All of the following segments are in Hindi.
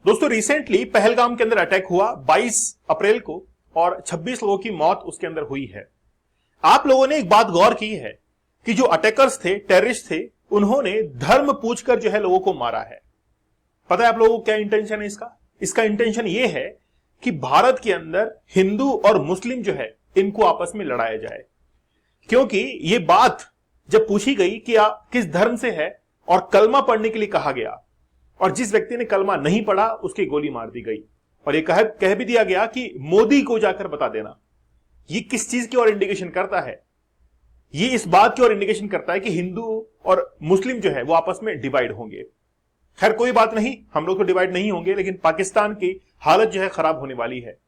दोस्तों रिसेंटली पहलगाम के अंदर अटैक हुआ 22 अप्रैल को और 26 लोगों की मौत उसके अंदर हुई है। आप लोगों ने एक बात गौर की है कि जो अटैकर्स थे, टेररिस्ट थे, उन्होंने धर्म पूछकर जो है लोगों को मारा है। पता है आप लोगों को क्या इंटेंशन है इसका इंटेंशन ये है कि भारत के अंदर हिंदू और मुस्लिम जो है इनको आपस में लड़ाया जाए। क्योंकि ये बात जब पूछी गई कि आप किस धर्म से है और कलमा पढ़ने के लिए कहा गया और जिस व्यक्ति ने कलमा नहीं पढ़ा उसकी गोली मार दी गई और ये कह भी दिया गया कि मोदी को जाकर बता देना। ये किस चीज की ओर इंडिकेशन करता है? ये इस बात की ओर इंडिकेशन करता है कि हिंदू और मुस्लिम जो है वो आपस में डिवाइड होंगे। खैर कोई बात नहीं, हम लोग तो डिवाइड नहीं होंगे, लेकिन पाकिस्तान की हालत जो है खराब होने वाली है।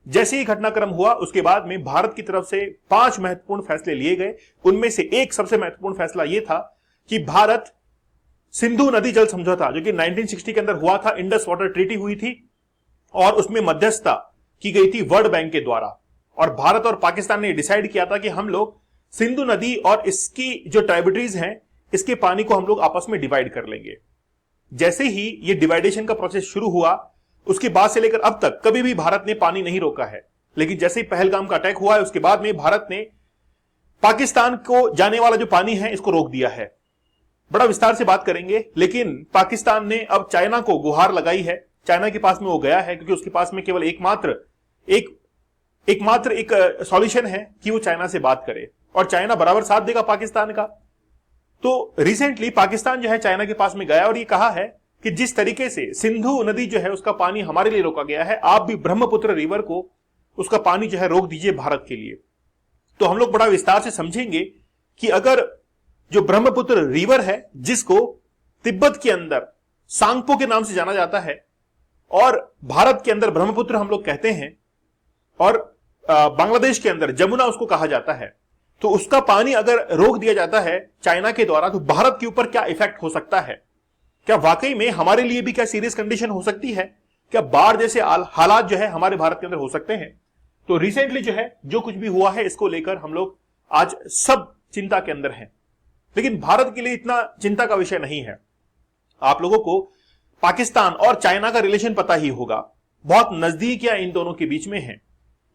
जैसे ही घटनाक्रम हुआ उसके बाद में भारत की तरफ से 5 महत्वपूर्ण फैसले लिए गए। उनमें से एक सबसे महत्वपूर्ण फैसला यह था कि भारत सिंधु नदी जल समझौता जो कि 1960 के अंदर हुआ था, इंडस वाटर ट्रीटी हुई थी और उसमें मध्यस्थता की गई थी वर्ल्ड बैंक के द्वारा, और भारत और पाकिस्तान ने डिसाइड किया था कि हम लोग सिंधु नदी और इसकी जो ट्राइब्यूटरीज हैं इसके पानी को हम लोग आपस में डिवाइड कर लेंगे। जैसे ही ये डिवाइडेशन का प्रोसेस शुरू हुआ उसके बाद से लेकर अब तक कभी भी भारत ने पानी नहीं रोका है। लेकिन जैसे ही पहलगाम का अटैक हुआ है उसके बाद में भारत ने पाकिस्तान को जाने वाला जो पानी है इसको रोक दिया है। बड़ा विस्तार से बात करेंगे, लेकिन पाकिस्तान ने अब चाइना को गुहार लगाई है। चाइना के पास में वो गया है क्योंकि उसके पास में केवल एकमात्र एक सॉल्यूशन है कि वो चाइना से बात करे और चाइना बराबर साथ देगा पाकिस्तान का। तो रिसेंटली पाकिस्तान जो है चाइना के पास में गया और ये कहा है कि जिस तरीके से सिंधु नदी जो है उसका पानी हमारे लिए रोका गया है, आप भी ब्रह्मपुत्र रिवर को उसका पानी जो है रोक दीजिए भारत के लिए। तो हम लोग बड़ा विस्तार से समझेंगे कि अगर जो ब्रह्मपुत्र रिवर है जिसको तिब्बत के अंदर सांगपो के नाम से जाना जाता है और भारत के अंदर ब्रह्मपुत्र हम लोग कहते हैं और बांग्लादेश के अंदर जमुना उसको कहा जाता है, तो उसका पानी अगर रोक दिया जाता है चाइना के द्वारा तो भारत के ऊपर क्या इफेक्ट हो सकता है? क्या वाकई में हमारे लिए भी क्या सीरियस कंडीशन हो सकती है? क्या बाढ़ जैसे हालात जो है हमारे भारत के अंदर हो सकते हैं? तो रिसेंटली जो है जो कुछ भी हुआ है इसको लेकर हम लोग आज सब चिंता के अंदर हैं, लेकिन भारत के लिए इतना चिंता का विषय नहीं है। आप लोगों को पाकिस्तान और चाइना का रिलेशन पता ही होगा, बहुत नजदीकियां इन दोनों के बीच में हैं।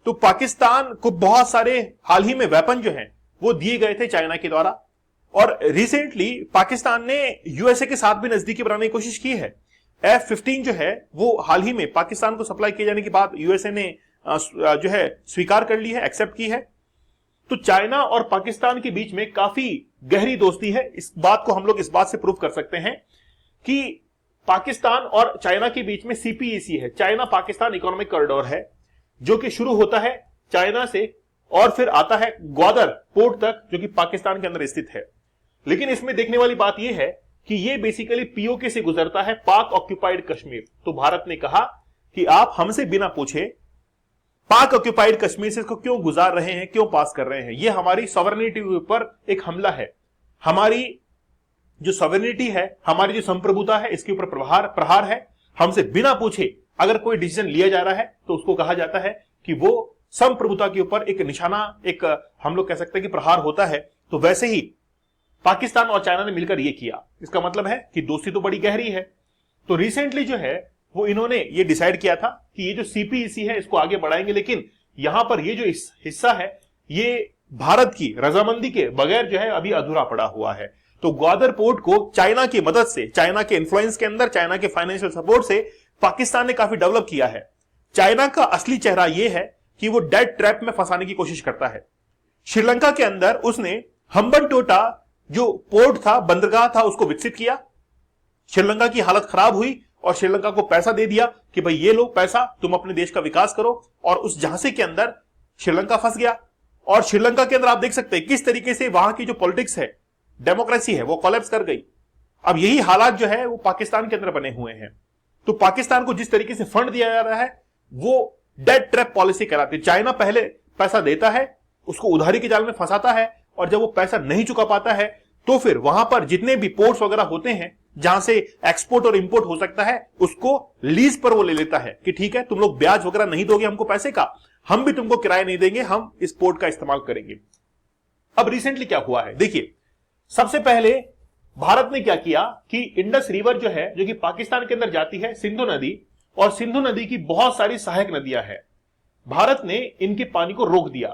तो पाकिस्तान को बहुत सारे हाल ही में वेपन जो हैं वो दिए गए थे चाइना के द्वारा और रिसेंटली पाकिस्तान ने यूएसए के साथ भी नजदीकी बनाने की कोशिश की है। F-15 जो है वो हाल ही में पाकिस्तान को सप्लाई किए जाने के बाद यूएसए ने जो है स्वीकार कर ली है, एक्सेप्ट की है। तो चाइना और पाकिस्तान के बीच में काफी गहरी दोस्ती है। इस बात को हम लोग इस बात से प्रूव कर सकते हैं कि पाकिस्तान और चाइना के बीच में CPEC है, चाइना पाकिस्तान इकोनॉमिक कॉरिडोर है, जो कि शुरू होता है चाइना से और फिर आता है ग्वादर पोर्ट तक जो कि पाकिस्तान के अंदर स्थित है। लेकिन इसमें देखने वाली बात यह है कि यह बेसिकली POK से गुजरता है, पाक ऑक्यूपाइड कश्मीर। तो भारत ने कहा कि आप हमसे बिना पूछे पाक ऑक्यूपाइड कश्मीर से इसको क्यों गुजार रहे हैं, क्यों पास कर रहे हैं? यह हमारी सॉवरेनिटी के ऊपर एक हमला है। हमारी जो सॉवरेनिटी है, हमारी जो संप्रभुता है, इसके ऊपर प्रहार है। हमसे बिना पूछे अगर कोई डिसीजन लिया जा रहा है तो उसको कहा जाता है कि वो संप्रभुता के ऊपर एक निशाना, एक हम लोग कह सकते हैं कि प्रहार होता है। तो वैसे ही पाकिस्तान और चाइना ने मिलकर यह किया। इसका मतलब है कि दोस्ती तो बड़ी गहरी है। तो रिसेंटली जो है वो इन्होंने ये डिसाइड किया था कि ये जो CPEC है इसको आगे बढ़ाएंगे, लेकिन यहां पर ये जो हिस्सा है ये भारत की रजामंदी के बगैर जो है अभी अधूरा पड़ा हुआ है। तो ग्वादर पोर्ट को चाइना की मदद से, चाइना के इन्फ्लुएंस के अंदर, चाइना के फाइनेंशियल सपोर्ट से पाकिस्तान ने काफी डेवलप किया है। चाइना का असली चेहरा यह है कि वो डेट ट्रैप में फंसाने की कोशिश करता है। श्रीलंका के अंदर उसने हम्बनटोटा जो पोर्ट था, बंदरगाह था, उसको विकसित किया। श्रीलंका की हालत खराब हुई और श्रीलंका को पैसा दे दिया कि भाई ये लो पैसा, तुम अपने देश का विकास करो, और उस झांसे के अंदर श्रीलंका फंस गया। और श्रीलंका के अंदर आप देख सकते हैं किस तरीके से वहां की जो पॉलिटिक्स है, डेमोक्रेसी है, वो कोलैप्स कर गई। अब यही हालात जो है वो पाकिस्तान के अंदर बने हुए हैं। तो पाकिस्तान को जिस तरीके से फंड दिया जा रहा है वो डेट ट्रैप पॉलिसी कराती है। चाइना पहले पैसा देता है, उसको उधारी के जाल में फंसाता है, और जब वो पैसा नहीं चुका पाता है तो फिर वहां पर जितने भी पोर्ट्स वगैरह होते हैं जहां से एक्सपोर्ट और इंपोर्ट हो सकता है उसको लीज पर वो ले लेता है कि ठीक है तुम लोग ब्याज वगैरह नहीं दोगे हमको पैसे का, हम भी तुमको किराया नहीं देंगे, हम इस पोर्ट का इस्तेमाल करेंगे। अब रिसेंटली क्या हुआ है देखिए, सबसे पहले भारत ने क्या किया कि इंडस रिवर जो है, जो कि पाकिस्तान के अंदर जाती है, सिंधु नदी, और सिंधु नदी की बहुत सारी सहायक नदियां हैं। भारत ने इनके पानी को रोक दिया।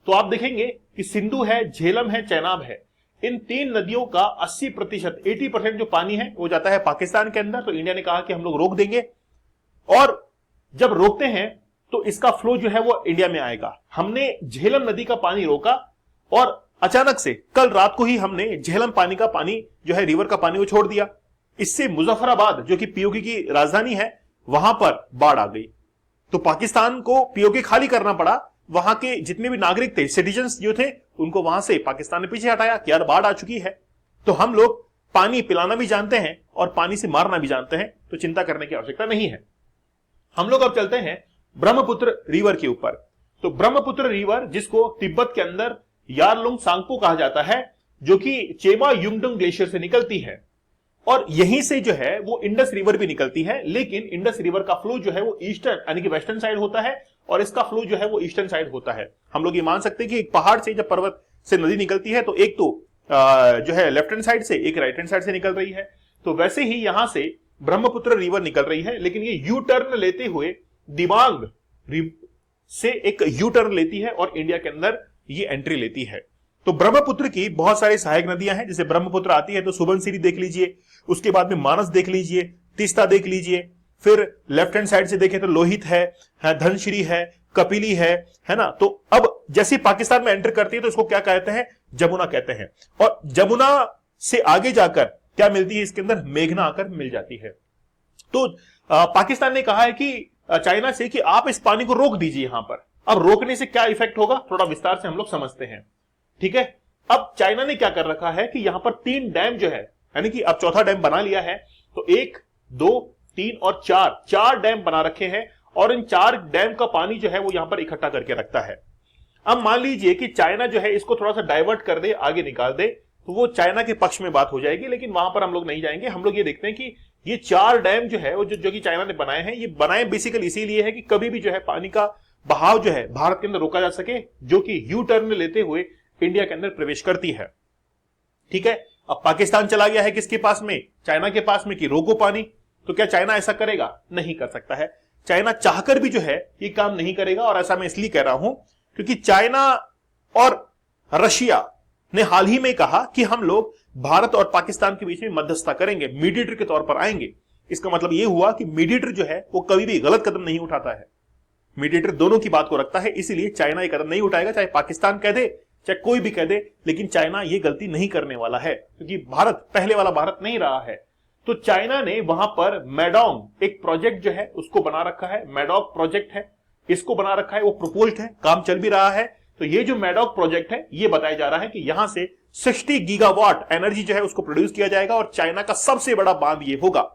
तो आप देखेंगे कि सिंधु है, झेलम है, चेनाब है, इन तीन नदियों का 80% 80% जो पानी है वो जाता है पाकिस्तान के अंदर। तो इंडिया ने कहा कि हम लोग रोक देंगे, और जब रोकते हैं तो इसका फ्लो जो है वो इंडिया में आएगा। हमने झेलम नदी का पानी रोका और अचानक से कल रात को ही हमने झेलम पानी का पानी जो है, रिवर का पानी वो छोड़ दिया। इससे मुजफ्फराबाद जो कि पीओके की राजधानी है वहां पर बाढ़ आ गई। तो पाकिस्तान को पीओके खाली करना पड़ा। वहां के जितने भी नागरिक थे, सिटीजन्स जो थे, उनको वहां से पाकिस्तान ने पीछे हटाया कि यार बाढ़ आ चुकी है। तो हम लोग पानी पिलाना भी जानते हैं और पानी से मारना भी जानते हैं, तो चिंता करने की आवश्यकता नहीं है। हम लोग अब चलते हैं ब्रह्मपुत्र रिवर के ऊपर। तो ब्रह्मपुत्र रिवर, जिसको तिब्बत के अंदर यारलुंग सांगपो कहा जाता है, जो कि चेमा युंगडुंग ग्लेशियर से निकलती है, और यहीं से जो है वो इंडस रिवर भी निकलती है। लेकिन इंडस रिवर का फ्लो जो है वो ईस्टर्न यानी कि वेस्टर्न साइड होता है, और इसका फ्लो जो है वो ईस्टर्न साइड होता है। हम लोग ये मान सकते हैं कि एक पहाड़ से जब पर्वत से नदी निकलती है तो एक तो जो है लेफ्ट हैंड साइड से, एक राइट हैंड साइड से निकल रही है। तो वैसे ही यहां से ब्रह्मपुत्र रिवर निकल रही है, लेकिन ये यू टर्न लेते हुए दिबांग से एक यू टर्न लेती है और इंडिया के अंदर ये एंट्री लेती है। तो ब्रह्मपुत्र की बहुत सारी सहायक नदियां हैं। जैसे ब्रह्मपुत्र आती है तो सुबनसिरी देख लीजिए, उसके बाद में मानस देख लीजिए, तीस्ता देख लीजिए, फिर लेफ्ट हैंड साइड से देखें तो लोहित है, धनश्री है, कपिली है ना। तो अब जैसे पाकिस्तान में एंटर करती है तो इसको क्या कहते हैं, जमुना कहते हैं। और जमुना से आगे जाकर क्या मिलती है इसके अंदर, मेघना आकर मिल जाती है। तो पाकिस्तान ने कहा है कि चाइना से कि आप इस पानी को रोक दीजिए यहां पर। अब रोकने से क्या इफेक्ट होगा, थोड़ा विस्तार से हम लोग समझते हैं, ठीक है। अब चाइना ने क्या कर रखा है कि यहां पर 3 डैम जो है, यानी कि अब चौथा डैम बना लिया है। तो 1, 2, 3 और 4 डैम बना रखे हैं, और इन 4 डैम का पानी जो है वो यहां पर इकट्ठा करके रखता है। अब मान लीजिए कि चाइना जो है इसको थोड़ा सा डाइवर्ट कर दे, आगे निकाल दे, तो वो चाइना के पक्ष में बात हो जाएगी। लेकिन वहां पर हम लोग नहीं जाएंगे। हम लोग ये देखते हैं कि ये 4 डैम जो है वो जो कि चाइना ने बनाए हैं, ये बनाए बेसिकली इसीलिए है कि कभी भी जो है पानी का बहाव जो है भारत के अंदर रोका जा सके, जो कि यू टर्न लेते हुए इंडिया के अंदर प्रवेश करती है, ठीक है। अब पाकिस्तान चला गया है किसके पास में, चाइना के पास में, कि रोको पानी। तो क्या चाइना ऐसा करेगा, नहीं कर सकता है। चाइना चाहकर भी जो है ये काम नहीं करेगा। और ऐसा मैं इसलिए कह रहा हूं क्योंकि चाइना और रशिया ने हाल ही में कहा कि हम लोग भारत और पाकिस्तान के बीच में मध्यस्थता करेंगे, मीडिएटर के तौर पर आएंगे। इसका मतलब यह हुआ कि मीडिएटर जो है वो कभी भी गलत कदम नहीं उठाता है, मीडिएटर दोनों की बात को रखता है। इसलिए चाइना ये कदम नहीं उठाएगा, चाहे पाकिस्तान कह दे चाहे कोई भी कह दे, लेकिन चाइना ये गलती नहीं करने वाला है, क्योंकि भारत पहले वाला भारत नहीं रहा है। तो चाइना ने वहां पर मैडोंग एक प्रोजेक्ट जो है उसको बना रखा है, मैडॉक प्रोजेक्ट है, इसको बना रखा है, वो प्रपोज्ड है, काम चल भी रहा है। तो ये जो मैडॉक प्रोजेक्ट है ये बताया जा रहा है कि यहां से 60 गीगावाट एनर्जी जो है उसको प्रोड्यूस किया जाएगा, और चाइना का सबसे बड़ा बांध ये होगा।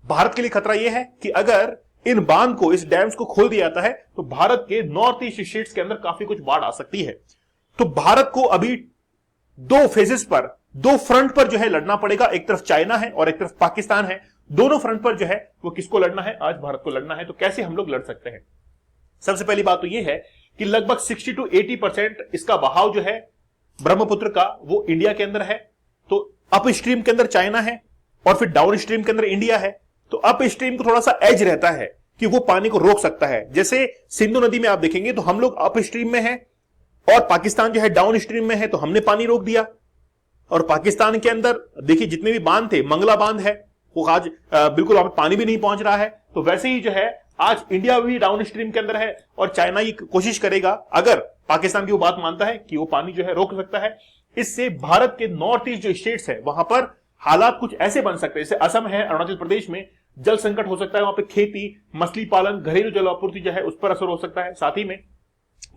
भारत के लिए खतरा यह है कि अगर इन बांध को, इस डैम्स को खोल दिया जाता है तो भारत के नॉर्थ ईस्ट स्टेट्स के अंदर काफी कुछ बाढ़ आ सकती है। तो भारत को अभी 2 फेजेस पर, 2 फ्रंट पर जो है लड़ना पड़ेगा। एक तरफ चाइना है और एक तरफ पाकिस्तान है। दोनों फ्रंट पर जो है वो किसको लड़ना है, आज भारत को लड़ना है। तो कैसे हम लोग लड़ सकते हैं, सबसे पहली बात तो ये है कि लगभग 60 to 80% इसका बहाव जो है ब्रह्मपुत्र का वो इंडिया के अंदर है। तो अप स्ट्रीम के अंदर चाइना है और फिर डाउन स्ट्रीम के अंदर इंडिया है। तो अप स्ट्रीम को थोड़ा सा एज रहता है कि वो पानी को रोक सकता है। जैसे सिंधु नदी में आप देखेंगे तो हम लोग अप स्ट्रीम में हैं और पाकिस्तान जो है डाउन स्ट्रीम में है, तो हमने पानी रोक दिया। और पाकिस्तान के अंदर देखिए जितने भी बांध थे, मंगला बांध है वो आज बिल्कुल वहां पर पानी भी नहीं पहुंच रहा है। तो वैसे ही जो है आज इंडिया भी डाउन स्ट्रीम के अंदर है और चाइना ये कोशिश करेगा, अगर पाकिस्तान की वो बात मानता है कि वो पानी जो है रोक सकता है, इससे भारत के नॉर्थ ईस्ट जो स्टेट्स है वहां पर हालात कुछ ऐसे बन सकते हैं। जैसे असम है, अरुणाचल प्रदेश में जल संकट हो सकता है, वहां पे खेती, मछली पालन, घरेलू जल आपूर्ति जो है उस पर असर हो सकता है। साथ ही में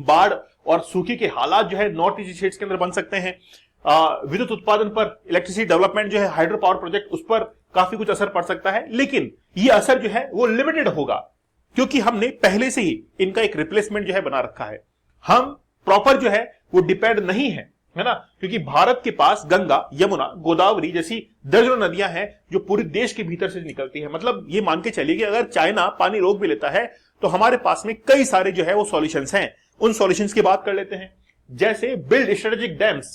बाढ़ और सूखे के हालात जो है नॉर्थ ईस्ट स्टेट्स के अंदर बन सकते हैं। विद्युत उत्पादन पर, इलेक्ट्रिसिटी डेवलपमेंट जो है, हाइड्रो पावर प्रोजेक्ट, उस पर काफी कुछ असर पड़ सकता है। लेकिन ये असर जो है वो लिमिटेड होगा, क्योंकि हमने पहले से ही इनका एक रिप्लेसमेंट जो है बना रखा है। हम प्रॉपर जो है वो डिपेंड नहीं है ना, क्योंकि भारत के पास गंगा, यमुना, गोदावरी जैसी दर्जनों नदियां हैं जो पूरे देश के भीतर से निकलती है। मतलब ये मान के चलिए कि अगर चाइना पानी रोक भी लेता है तो हमारे पास में कई सारे जो है वो सॉल्यूशंस हैं। उन सॉल्यूशंस की बात कर लेते हैं, जैसे बिल्ड स्ट्रेटेजिक डैम्स,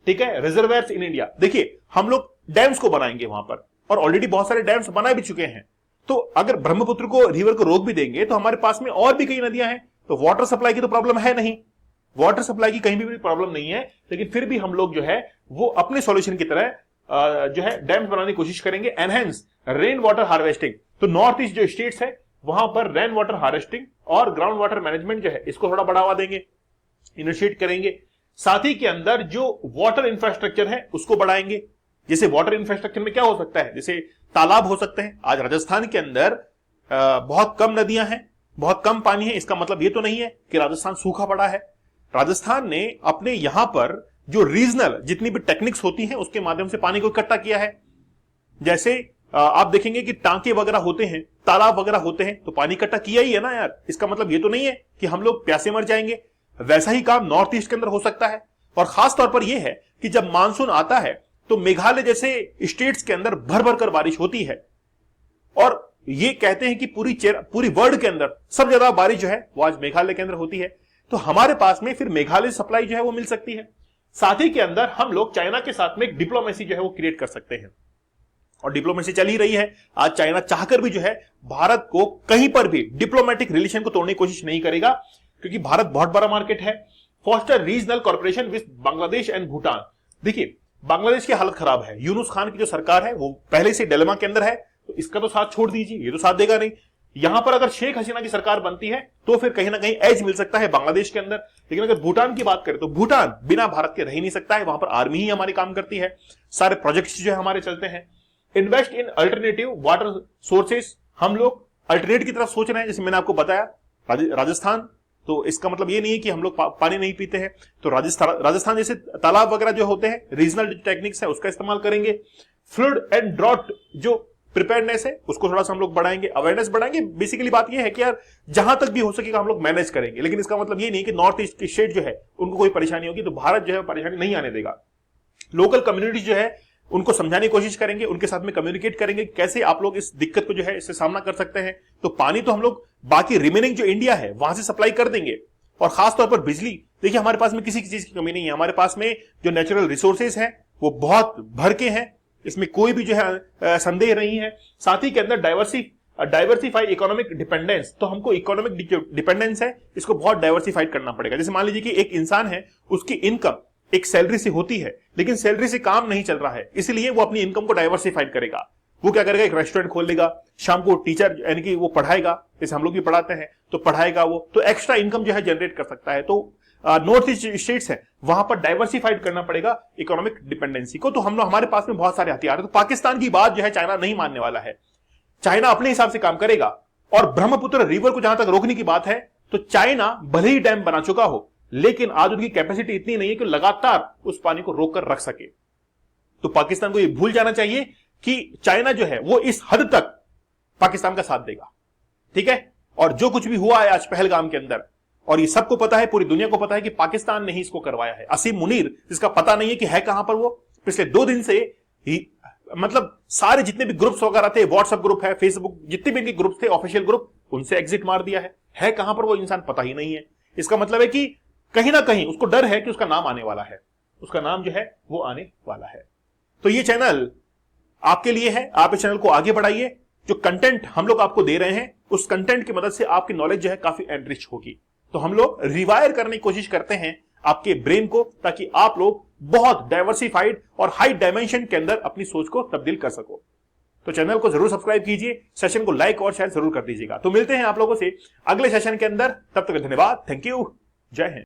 ठीक है, रिजर्वायर्स इन इंडिया। देखिए हम लोग डैम्स को बनाएंगे वहां पर, और ऑलरेडी बहुत सारे डैम्स बना भी चुके हैं। तो अगर ब्रह्मपुत्र को रिवर को रोक भी देंगे तो हमारे पास में और भी कई नदियां हैं, तो वाटर सप्लाई की तो प्रॉब्लम है नहीं, वाटर सप्लाई की कहीं भी प्रॉब्लम नहीं है। लेकिन फिर भी हम लोग जो है वो अपने सॉल्यूशन की तरह जो है डैम्स बनाने की कोशिश करेंगे। एनहेंस रेन वाटर हार्वेस्टिंग, तो नॉर्थ ईस्ट जो स्टेट्स है वहां पर रेन वाटर हार्वेस्टिंग और ग्राउंड वाटर मैनेजमेंट जो है इसको थोड़ा बढ़ावा देंगे, इनिशिएट करेंगे। साथ ही के अंदर जो वाटर इंफ्रास्ट्रक्चर है उसको बढ़ाएंगे। जैसे वाटर इंफ्रास्ट्रक्चर में क्या हो सकता है, जैसे तालाब हो सकते हैं। आज राजस्थान के अंदर बहुत कम नदियां हैं, बहुत कम पानी है, इसका मतलब ये तो नहीं है कि राजस्थान सूखा पड़ा है। राजस्थान ने अपने यहां पर जो रीजनल जितनी भी टेक्निक्स होती हैं उसके माध्यम से पानी को इकट्ठा किया है। जैसे आप देखेंगे कि टांके वगैरह होते हैं, तालाब वगैरह होते हैं, तो पानी इकट्ठा किया ही है ना यार। इसका मतलब ये तो नहीं है कि हम लोग प्यासे मर जाएंगे। वैसा ही काम नॉर्थ ईस्ट के अंदर हो सकता है। और खास तौर पर यह है कि जब मानसून आता है तो मेघालय जैसे स्टेट्स के अंदर भर भर कर बारिश होती है, और ये कहते हैं कि पूरी वर्ल्ड के अंदर सबसे ज्यादा बारिश जो है वो आज मेघालय के अंदर होती है। तो हमारे पास में फिर मेघालय सप्लाई जो है वो मिल सकती है। साथ ही के अंदर हम लोग चाइना के साथ में एक डिप्लोमेसी जो है वो क्रिएट कर सकते हैं, और डिप्लोमेसी चल ही रही है। आज चाइना चाहकर भी जो है भारत को कहीं पर भी डिप्लोमेटिक रिलेशन को तोड़ने की कोशिश नहीं करेगा, क्योंकि भारत बहुत बड़ा मार्केट है। Foster regional corporation with Bangladesh and Bhutan. देखिए बांग्लादेश की हालत खराब है, यूनुस खान की जो सरकार है वो पहले से डिलेमा के अंदर है, तो इसका तो साथ छोड़ दीजिए, ये तो साथ देगा नहीं। यहां पर अगर शेख हसीना की सरकार बनती है तो फिर कहीं ना कहीं एज मिल सकता है बांग्लादेश के अंदर। लेकिन अगर भूटान की बात करें तो भूटान बिना भारत के रह ही नहीं सकता है, वहां पर आर्मी ही हमारी काम करती है, सारे प्रोजेक्ट्स जो है हमारे चलते हैं। Invest in alternative water sources, हम लोग अल्टरनेट की तरफ सोच रहे हैं। जैसे मैंने आपको बताया राजस्थान, तो इसका मतलब ये नहीं है कि हम लोग पानी नहीं पीते हैं, तो राजस्थान जैसे तालाब वगैरह जो होते हैं, रीजनल टेक्निक्स है उसका इस्तेमाल करेंगे। फ्लड एंड ड्रॉट जो प्रिपेयरनेस है उसको थोड़ा सा हम लोग बढ़ाएंगे, अवेयरनेस बढ़ाएंगे। बेसिकली बात ये है कि यार जहां तक भी हो सकेगा हम लोग मैनेज करेंगे, लेकिन इसका मतलब ये नहीं कि नॉर्थ ईस्ट की स्टेट जो है उनको कोई परेशानी होगी तो भारत जो है परेशानी नहीं आने देगा। लोकल कम्युनिटी जो है उनको समझाने की कोशिश करेंगे, उनके साथ में कम्युनिकेट करेंगे कैसे आप लोग इस दिक्कत को जो है इससे सामना कर सकते हैं। तो पानी तो हम लोग बाकी रिमेनिंग जो इंडिया है वहां से सप्लाई कर देंगे। और खासतौर पर बिजली, देखिए हमारे पास में किसी चीज की कमी नहीं है, हमारे पास में जो नेचुरल रिसोर्सेज हैं वो बहुत भर के हैं, इसमें कोई भी जो है संदेह नहीं है। साथ ही के अंदर डाइवर्सिफाई इकोनॉमिक डिपेंडेंस, तो हमको इकोनॉमिक डिपेंडेंस है इसको बहुत डाइवर्सिफाइड करना पड़ेगा। जैसे मान लीजिए कि एक इंसान है, उसकी इनकम एक सैलरी से होती है, लेकिन सैलरी से काम नहीं चल रहा है, इसलिए वो अपनी इनकम को डाइवर्सिफाइड करेगा। वो क्या करेगा, एक रेस्टोरेंट खोल लेगा, शाम को टीचर यानी कि वो पढ़ाएगा, जैसे हम लोग भी पढ़ाते हैं, तो पढ़ाएगा वो, तो एक्स्ट्रा इनकम जो है जनरेट कर सकता है। तो नॉर्थ ईस्ट स्टेट्स है वहां पर डाइवर्सिफाइड करना पड़ेगा इकोनॉमिक डिपेंडेंसी को। तो हम लोग, हमारे पास में बहुत सारे हथियार है। तो पाकिस्तान की बात जो है चाइना नहीं मानने वाला है, चाइना अपने हिसाब से काम करेगा। और ब्रह्मपुत्र रिवर को जहां तक रोकने की बात है, तो चाइना भले ही डैम बना चुका हो, लेकिन आज उनकी कैपेसिटी इतनी नहीं है कि लगातार उस पानी को रोक कर रख सके। तो पाकिस्तान को यह भूल जाना चाहिए कि चाइना जो है वो इस हद तक पाकिस्तान का साथ देगा, ठीक है। और जो कुछ भी हुआ है आज पहलगाम के अंदर, और ये सबको पता है, पूरी दुनिया को पता है कि पाकिस्तान ने ही इसको करवाया है। असीम मुनीर, जिसका पता नहीं है कि है कहां पर, वो पिछले 2 दिन से ही मतलब सारे जितने भी ग्रुप्स वगैरह थे, व्हाट्सएप ग्रुप है, फेसबुक, जितने भी इनके ग्रुप थे ऑफिशियल ग्रुप, उनसे एग्जिट मार दिया है कहां पर वो इंसान पता ही नहीं है। इसका मतलब है कि कहीं ना कहीं उसको डर है कि उसका नाम आने वाला है, उसका नाम जो है वो आने वाला है। तो ये चैनल आपके लिए है, आप इस चैनल को आगे बढ़ाइए। जो कंटेंट हम लोग आपको दे रहे हैं उस कंटेंट की मदद से आपकी नॉलेज जो है काफी एनरिच होगी। तो हम लोग रिवायर करने की कोशिश करते हैं आपके ब्रेन को, ताकि आप लोग बहुत डाइवर्सिफाइड और हाई डायमेंशन के अंदर अपनी सोच को तब्दील कर सको। तो चैनल को जरूर सब्सक्राइब कीजिए, सेशन को लाइक और शेयर जरूर कर दीजिएगा। तो मिलते हैं आप लोगों से अगले सेशन के अंदर, तब तक धन्यवाद, थैंक यू, जय हिंद।